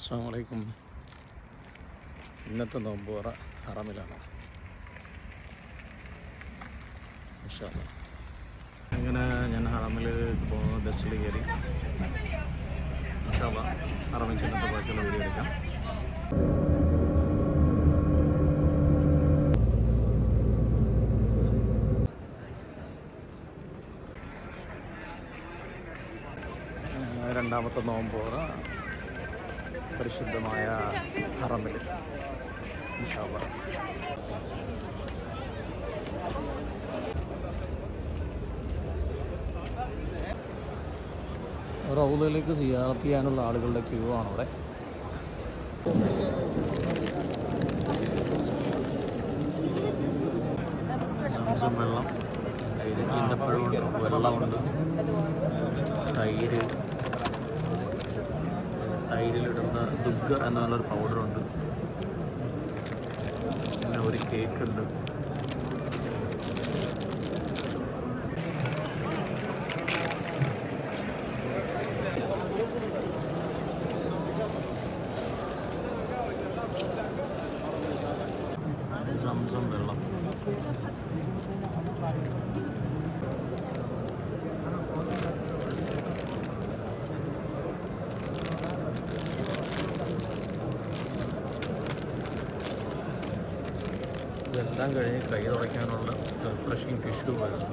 അസ്സലാമു അലൈക്കും. ഇന്നത്തെ നോമ്പ് തുറ ഹറമിലാണ്. ഇൻഷാ അല്ലാഹ്. അങ്ങനെ ഞാൻ ഹറമിൽ പോകുന്ന ബസ്സിൽ കയറി. ഇൻഷാ അല്ലാഹ് ഹറമിൽ ചെന്നിട്ട് ബാക്കിയുള്ള വീഡിയോ എടുക്കാം. രണ്ടാമത്തെ നോമ്പ് തുറ പരിശുദ്ധമായ ഹറമിൽ ഇൻഷാ അല്ലാഹ്. റൗദയിലേക്ക് സിയാറത്ത് ചെയ്യാനുള്ള ആളുകളുടെ ക്യൂ ആണ് അവിടെ. സംസം വെള്ളം, ഈന്തപ്പഴമുണ്ട്, വെള്ളമുണ്ട്, തൈരിലിടുന്ന ദുഗ്ഗ എന്നുള്ളൊരു പൗഡറുണ്ട്, പിന്നെ ഒരു കേക്കുണ്ട്. സംസം വെള്ളം. ഇതെല്ലാം കഴിഞ്ഞ് കൈ തുടയ്ക്കാനുള്ള റിഫ്രഷിങ് ടിഷ്യൂ വരുന്നു.